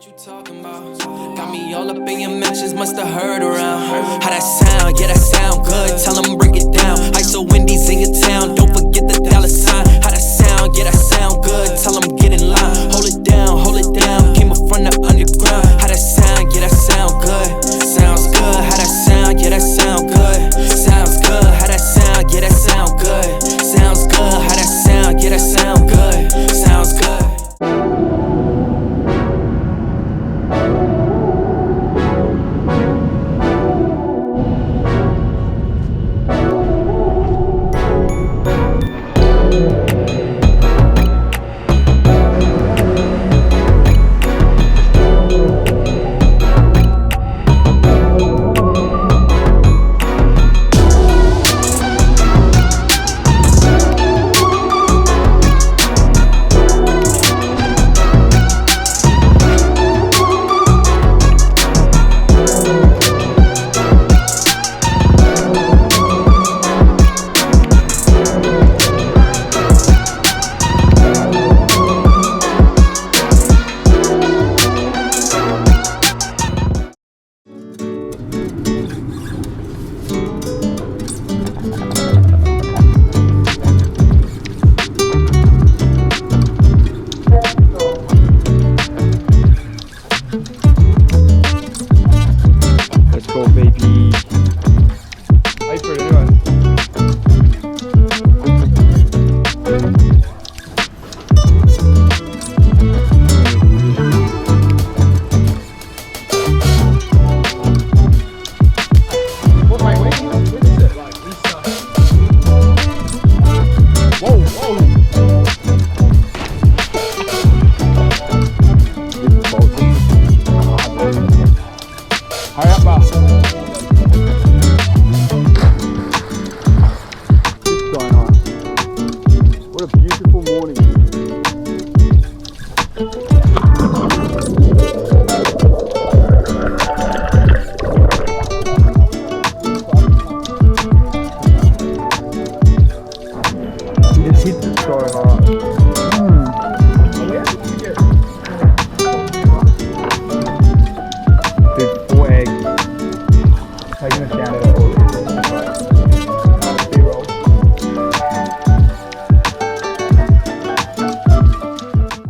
you talking about? Got me all up in your mentions, must have heard around. How that sound? Yeah, that sound good. Tell them break it down. ISO Wendy's in your town. Don't forget the dollar sign. How that sound? Yeah, that sound good. Tell them get in line. Hold it down, hold it down. Came up from the underground. How that sound? Yeah, that sound good. Sounds good. How that sound? Yeah, that sound good. Sounds good. How that sound? Yeah, that sound good. Sounds good. How that sound? Yeah, that sound good. Sounds good.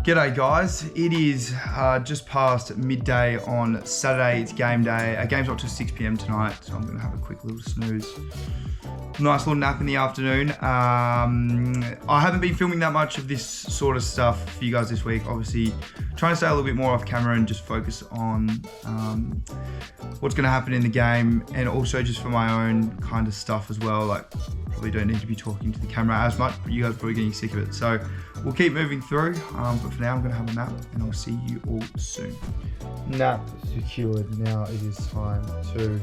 G'day guys, it is just past midday on Saturday. It's game day. Our game's not till 6 p.m. tonight, so I'm going to have a quick little snooze. Nice little nap in the afternoon. I haven't been filming that much of this sort of stuff for you guys this week. Obviously, trying to stay a little bit more off camera and just focus on what's going to happen in the game, and also just for my own kind of stuff as well. Like, probably don't need to be talking to the camera as much, but you guys are probably getting sick of it. So we'll keep moving through, but for now I'm going to have a nap and I'll see you all soon. Nap secured. Now it is time to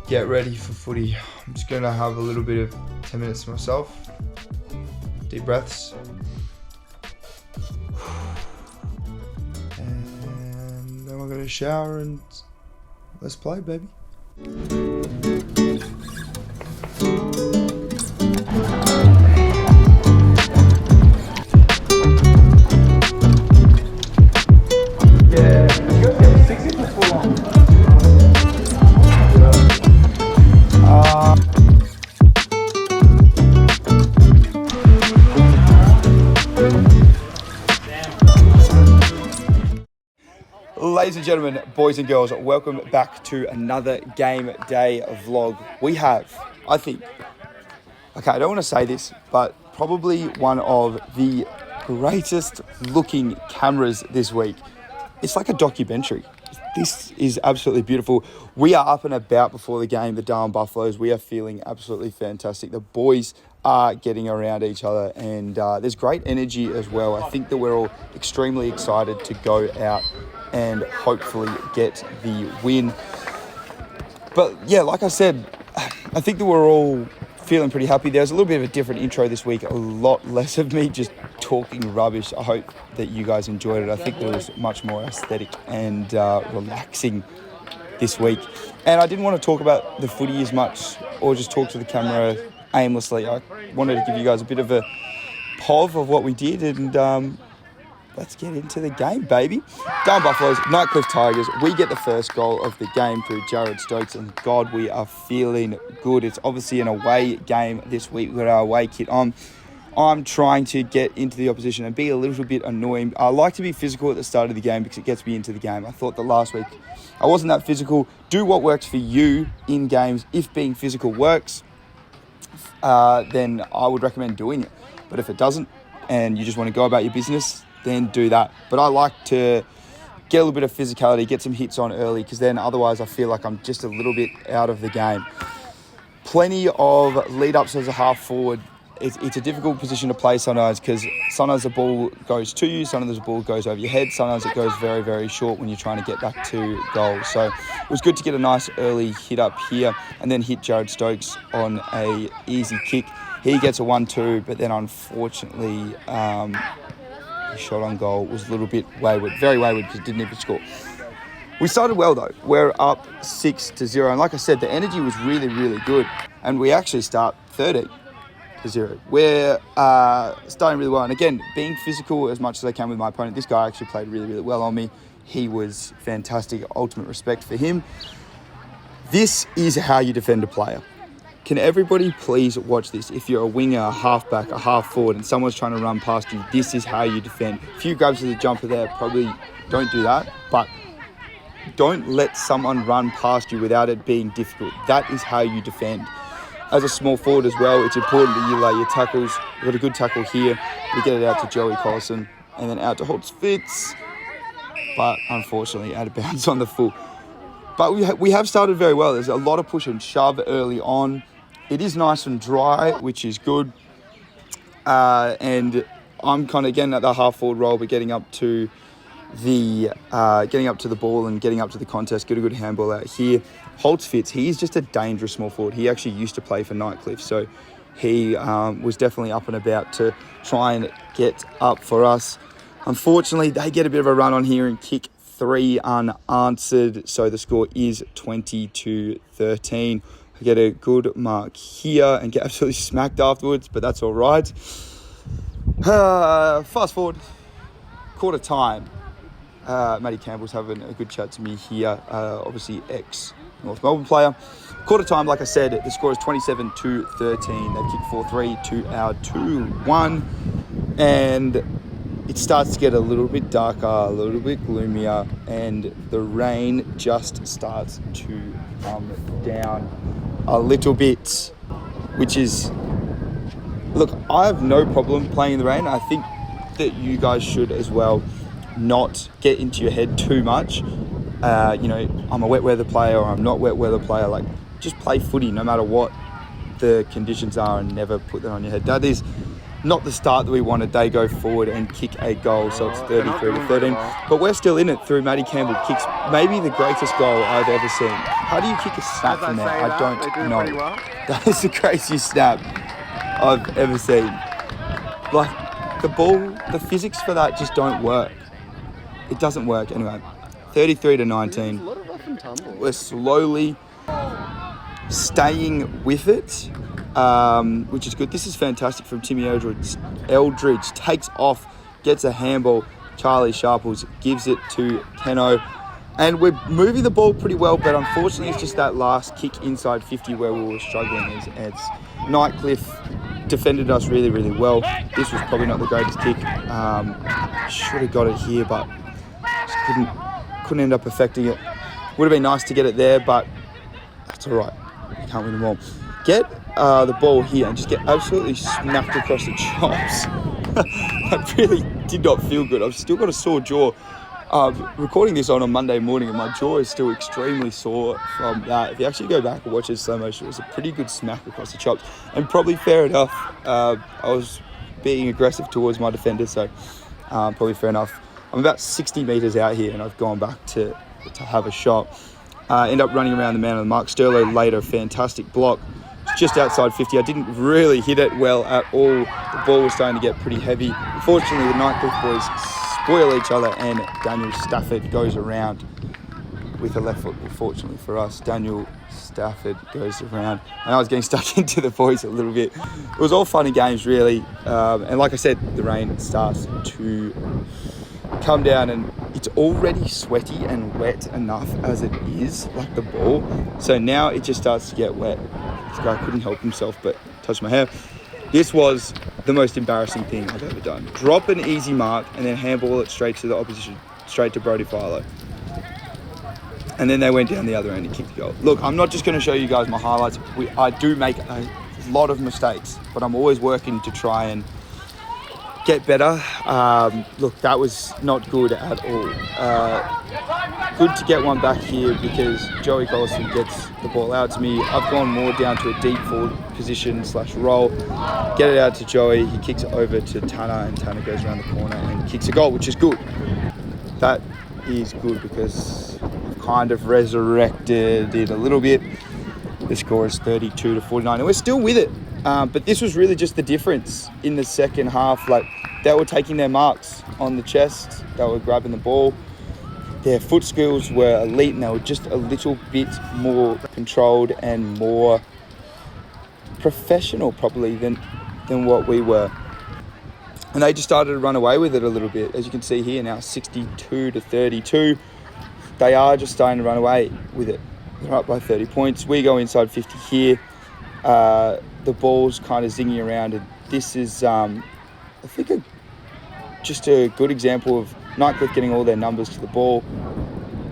get ready for footy. I'm just going to have a little bit of 10 minutes to myself. Deep breaths. And then we're going to shower and let's play, baby. Ladies and gentlemen, boys and girls, welcome back to another game day vlog. We have, I think, okay, I don't want to say this, but probably one of the greatest looking cameras this week. It's like a documentary. This is absolutely beautiful. We are up and about before the game, the Darwin Buffaloes. We are feeling absolutely fantastic. The boys are getting around each other, and there's great energy as well. I think that we're all extremely excited to go out and hopefully get the win. But yeah, like I said, I think that we're all feeling pretty happy. There's a little bit of a different intro this week, a lot less of me just talking rubbish. I hope that you guys enjoyed it. I think it was much more aesthetic and relaxing this week. And I didn't want to talk about the footy as much or just talk to the camera aimlessly. I wanted to give you guys a bit of a POV of what we did, and let's get into the game, baby. Darwin Buffaloes, Nightcliff Tigers. We get the first goal of the game through Jared Stokes, and God, we are feeling good. It's obviously an away game this week. We've got our away kit on. I'm trying to get into the opposition and be a little bit annoying. I like to be physical at the start of the game because it gets me into the game. I thought that last week I wasn't that physical. Do what works for you in games. If being physical works, then I would recommend doing it. But if it doesn't and you just want to go about your business, then do that. But I like to get a little bit of physicality, get some hits on early, because then otherwise I feel like I'm just a little bit out of the game. Plenty of lead-ups as a half forward. It's a difficult position to play sometimes because sometimes the ball goes to you, sometimes the ball goes over your head, sometimes it goes very, very short when you're trying to get back to goal. So it was good to get a nice early hit up here and then hit Jared Stokes on a easy kick. He gets a 1-2, but then unfortunately his shot on goal was a little bit wayward, very wayward because it didn't even score. We started well though. We're up 6-0, and like I said, the energy was really, really good, and we actually start 13-0. We're starting really well, and again, being physical as much as I can with my opponent. This guy actually played really, really well on me. He was fantastic. Ultimate respect for him. This is how you defend a player. Can everybody please watch this? If you're a winger, a halfback, a half forward, and someone's trying to run past you, this is how you defend. A few grabs of the jumper there, probably don't do that, but don't let someone run past you without it being difficult. That is how you defend. As a small forward as well, it's important that you lay your tackles. We've got a good tackle here. We get it out to Joey Collison and then out to Holtz Fitz, but unfortunately out of bounds on the full. But we have started very well. There's a lot of push and shove early on. It is nice and dry, which is good. And I'm kind of getting at the half forward role, but getting up to the ball and getting up to the contest. Get a good handball out here. Holtz Fitz, he's just a dangerous small forward. He actually used to play for Nightcliff, so he was definitely up and about to try and get up for us. Unfortunately, they get a bit of a run on here and kick 3 unanswered, so the score is 20-13. I get a good mark here and get absolutely smacked afterwards, but that's all right. Fast forward, quarter time. Matty Campbell's having a good chat to me here, obviously ex-North Melbourne player. Quarter time, like I said, the score is 27-13. They kick 4-3 to our 2-1, and it starts to get a little bit darker, a little bit gloomier, and the rain just starts to come down a little bit, which is, look, I have no problem playing in the rain. I think that you guys should as well not get into your head too much. I'm a wet weather player or I'm not wet weather player. Like, just play footy no matter what the conditions are and never put that on your head. That is not the start that we wanted. They go forward and kick a goal, so it's 33-13. But we're still in it through Matty Campbell. Kicks maybe the greatest goal I've ever seen. How do you kick a snap from there? I don't know. That is the craziest snap I've ever seen. Like, the ball, the physics for that just don't work. It doesn't work anyway. 33-19. We're slowly staying with it, which is good. This is fantastic from Timmy Eldridge. Takes off, gets a handball. Charlie Sharples gives it to Keno. And we're moving the ball pretty well, but unfortunately it's just that last kick inside 50 where we were struggling. As Nightcliff defended us really, really well. This was probably not the greatest kick. Should have got it here, but just couldn't end up perfecting it. Would have been nice to get it there, but that's all right. You can't win them all. Get the ball here and just get absolutely smacked across the chops. That really did not feel good. I've still got a sore jaw. Recording this on a Monday morning and my jaw is still extremely sore from that. If you actually go back and watch it slow motion, it was a pretty good smack across the chops. And probably fair enough. I was being aggressive towards my defender, so probably fair enough. I'm about 60 metres out here and I've gone back to have a shot. End up running around the man on the mark. Sterlo later, fantastic block. Just outside 50. I didn't really hit it well at all. The ball was starting to get pretty heavy. Unfortunately, the Nightcliff boys spoil each other and Daniel Stafford goes around with a left foot. Unfortunately for us, Daniel Stafford goes around. And I was getting stuck into the boys a little bit. It was all fun and games, really. And like I said, the rain starts to come down and it's already sweaty and wet enough as it is, like the ball. So now it just starts to get wet. This guy couldn't help himself but touch my hair. This was the most embarrassing thing I've ever done. Drop an easy mark and then handball it straight to the opposition, straight to Brody Philo. And then they went down the other end and kicked the goal. Look, I'm not just going to show you guys my highlights. I do make a lot of mistakes, but I'm always working to try and get better. Look, that was not good at all. Good to get one back here because Joey Collison gets the ball out to me. I've gone more down to a deep forward position / roll. Get it out to Joey. He kicks it over to Tanner, and Tanner goes around the corner and kicks a goal, which is good. That is good because I've kind of resurrected it a little bit. The score is 32-49, and we're still with it. But this was really just the difference in the second half. Like, they were taking their marks on the chest. They were grabbing the ball. Their foot skills were elite, and they were just a little bit more controlled and more professional probably than what we were. And they just started to run away with it a little bit. As you can see here now, 62-32. They are just starting to run away with it. They're up by 30 points. We go inside 50 here. The ball's kind of zinging around, and this is, I think, just a good example of Nightcliff getting all their numbers to the ball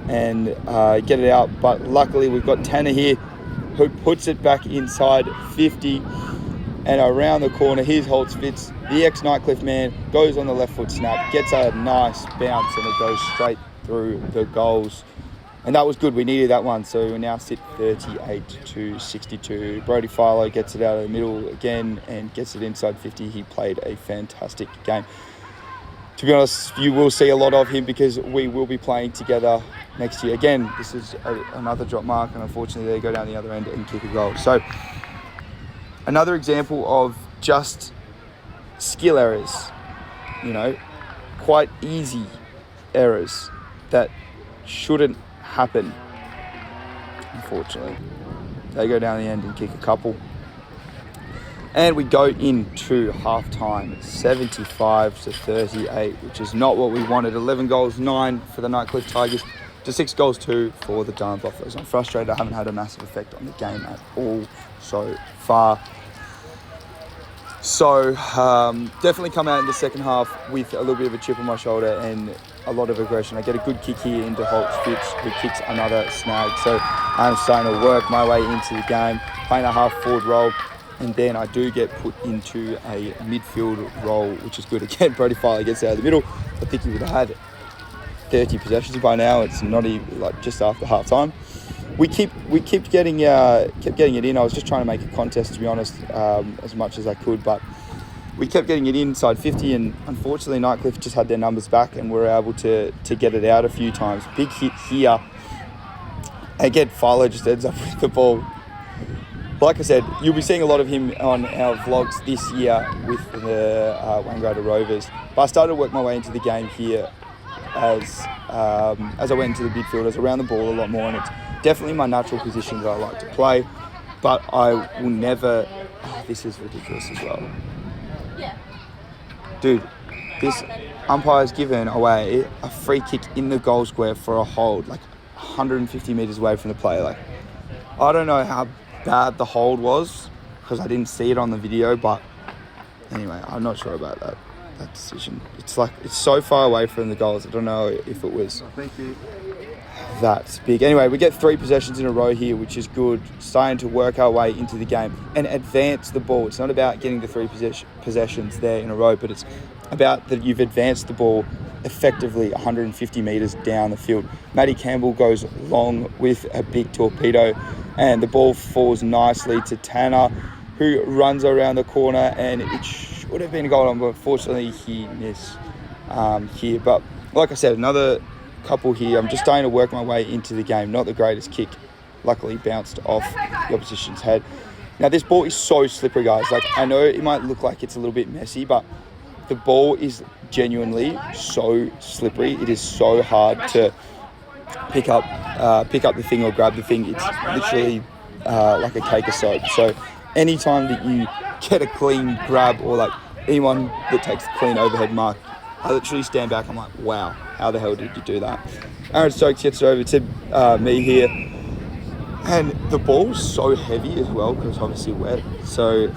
and get it out. But luckily, we've got Tanner here who puts it back inside 50 and around the corner. Here's Holtz Fitz, the ex-Nightcliff man, goes on the left foot snap, gets a nice bounce, and it goes straight through the goals. And that was good. We needed that one. So we now sit 38-62. Brody Philo gets it out of the middle again and gets it inside 50. He played a fantastic game. To be honest, you will see a lot of him because we will be playing together next year. Again, this is another drop mark, and unfortunately they go down the other end and kick a goal. So another example of just skill errors, quite easy errors that shouldn't happen. Unfortunately, they go down the end and kick a couple. And we go into half-time, 75-38, which is not what we wanted. 11 goals, 9 for the Nightcliff Tigers, to 6 goals, 2 for the Darwin Buffaloes. I'm frustrated. I haven't had a massive effect on the game at all so far. So, definitely come out in the second half with a little bit of a chip on my shoulder and a lot of aggression. I get a good kick here into Holtz Fitz, who kicks another snag. So I'm starting to work my way into the game, playing a half-forward role. And then I do get put into a midfield role, which is good. Again, Brody Philo gets out of the middle. I think he would have had 30 possessions by now. It's not even just after half time. We kept getting it in. I was just trying to make a contest, to be honest, as much as I could, but we kept getting it inside 50, and unfortunately Nightcliff just had their numbers back and were able to get it out a few times. Big hit here. Again, Philo just ends up with the ball. Like I said, you'll be seeing a lot of him on our vlogs this year with the Wangaratta Rovers. But I started to work my way into the game here as I went into the midfield. I was around the ball a lot more, and it's definitely my natural position that I like to play. But I will never... Oh, this is ridiculous as well. Dude, this umpire's given away a free kick in the goal square for a hold, 150 metres away from the play. I don't know how bad the hold was because I didn't see it on the video, but anyway, I'm not sure about that decision. It's so far away from the goals. I don't know if it was that big. Anyway, we get 3 possessions in a row here, which is good. Starting to work our way into the game and advance the ball. It's not about getting the 3 possessions there in a row, but it's about that you've advanced the ball effectively 150 metres down the field. Matty Campbell goes long with a big torpedo, and the ball falls nicely to Tanner, who runs around the corner, and it should have been a goal, but unfortunately he missed here. But like I said, another couple here. I'm just starting to work my way into the game. Not the greatest kick. Luckily bounced off the opposition's head. Now this ball is so slippery, guys. I know it might look like it's a little bit messy, but the ball is genuinely so slippery. It is so hard to pick up the thing or grab the thing. It's literally like a cake of soap. So anytime that you get a clean grab, or anyone that takes a clean overhead mark, I literally stand back. I'm like, wow, how the hell did you do that? Aaron Stokes gets it over to me here. And the ball's so heavy as well because obviously wet. So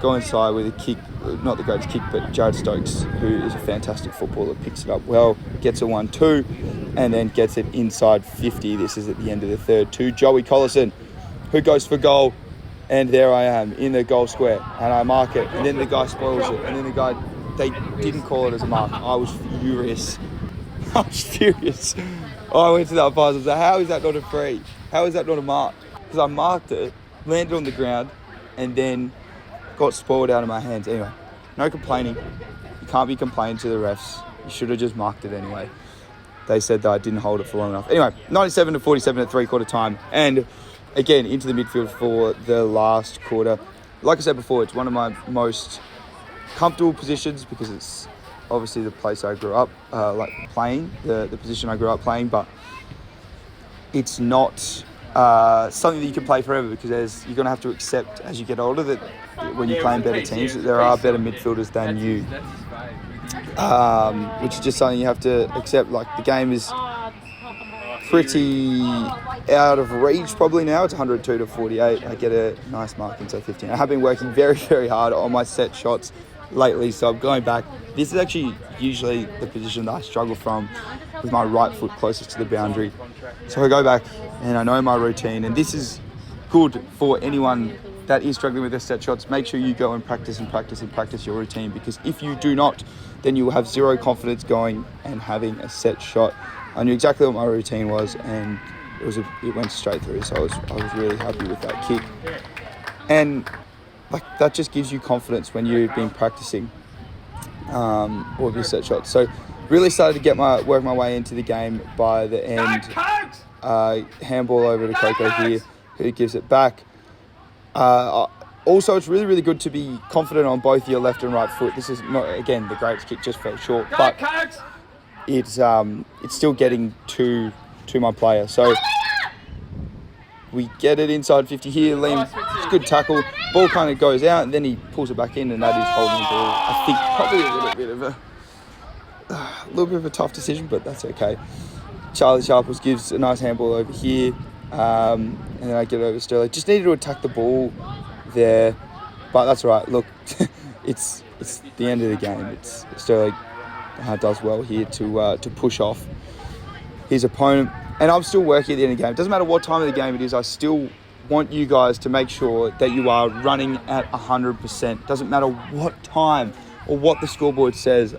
go inside with a kick, not the greatest kick, but Jared Stokes, who is a fantastic footballer, picks it up well, gets a 1-2, and then gets it inside 50. This is at the end of the third to Joey Collison, who goes for goal. And there I am in the goal square, and I mark it, and then the guy spoils it, and then the guy, they didn't call it as a mark. I was furious. I was furious. I went to the umpires and said, how is that not a free? How is that not a mark? Because I marked it, landed on the ground, and then got spoiled out of my hands. Anyway, no complaining. You can't be complaining to the refs. You should have just marked it anyway. They said that I didn't hold it for long enough. Anyway, 97-47 at three-quarter time. And again, into the midfield for the last quarter. Like I said before, it's one of my most comfortable positions because it's obviously the place I grew up playing, the position I grew up playing, but it's not something that you can play forever because you're going to have to accept as you get older that when you're playing better teams, that there are better midfielders than you, which is just something you have to accept. Like, the game is pretty out of reach probably now. It's 102-48. I get a nice mark inside 15. I have been working very, very hard on my set shots lately, so I'm going back. This is actually usually the position that I struggle from, with my right foot closest to the boundary. So I go back and I know my routine, and this is good for anyone that is struggling with their set shots. Make sure you go and practice your routine, because if you do not, then you will have zero confidence going and having a set shot. I knew exactly what my routine was, and it went straight through. So I was really happy with that kick, and like that just gives you confidence when you've been practicing all of your set shots. So really started to work my way into the game by the end. Handball over to Coco here, who gives it back. Also, it's really, really good to be confident on both your left and right foot. This is not, again, the greatest kick, just fell short, but it's still getting to my player. So we get it inside 50 here. Liam, it's a good tackle. Ball kind of goes out, and then he pulls it back in, and that is holding the ball. I think probably a little bit of a tough decision, but that's okay. Charlie Sharples gives a nice handball over here, and then I get it over Sterling. Just needed to attack the ball there, but that's all right. Look, it's the end of the game. Sterling does well here to push off his opponent, and I'm still working at the end of the game. It doesn't matter what time of the game it is. I still want you guys to make sure that you are running at 100%. Doesn't matter what time or what the scoreboard says.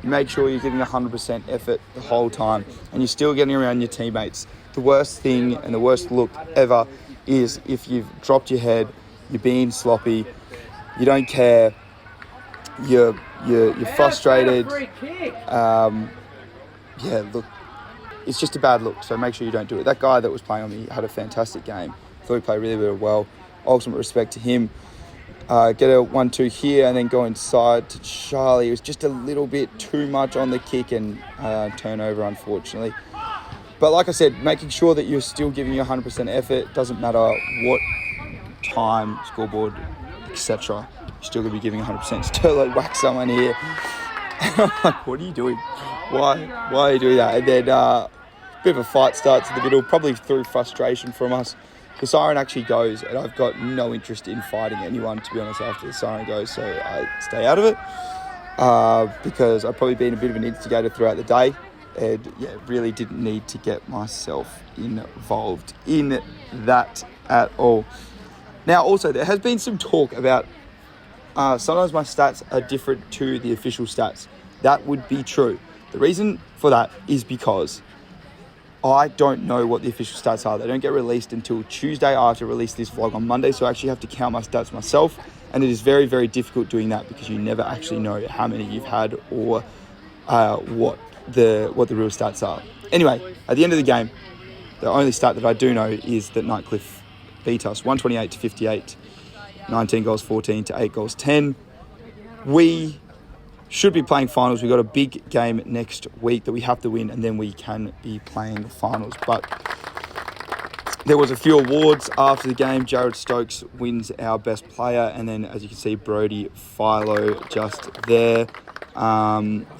Make sure you're giving 100% effort the whole time, and you're still getting around your teammates. The worst thing and the worst look ever is if you've dropped your head, you're being sloppy, you don't care, you're frustrated. Look, it's just a bad look, so make sure you don't do it. That guy that was playing on me had a fantastic game. Thought he played really, really well. Ultimate respect to him. Get a 1-2 here, and then go inside to Charlie. It was just a little bit too much on the kick and turnover, unfortunately. But like I said, making sure that you're still giving your 100% effort. Doesn't matter what time, scoreboard, etc. You're still going to be giving 100%. Sterling whack someone here. I'm like, what are you doing? Why are you doing that? And then a bit of a fight starts in the middle, probably through frustration from us. The siren actually goes, and I've got no interest in fighting anyone, to be honest, after the siren goes, so I stay out of it because I've probably been a bit of an instigator throughout the day, and really didn't need to get myself involved in that at all. Now, also, there has been some talk about sometimes my stats are different to the official stats. That would be true. The reason for that is because I don't know what the official stats are. They don't get released until Tuesday. I have to release this vlog on Monday, so I actually have to count my stats myself, and it is very, very difficult doing that because you never actually know how many you've had or what the real stats are. Anyway, at the end of the game, the only stat that I do know is that Nightcliff beat us 128-58, 19 goals 14 to 8 goals 10. We should be playing finals. We've got a big game next week that we have to win, and then we can be playing finals. But there was a few awards after the game. Jared Stokes wins our best player, and then, as you can see, Brody Philo just there.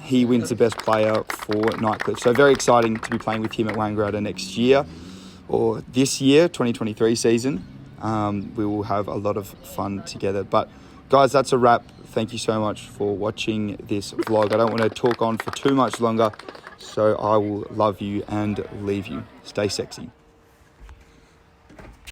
he wins the best player for Nightcliff. So very exciting to be playing with him at Wangaratta next year, or this year, 2023 season. We will have a lot of fun together. But guys, that's a wrap. Thank you so much for watching this vlog. I don't want to talk on for too much longer, so I will love you and leave you. Stay sexy.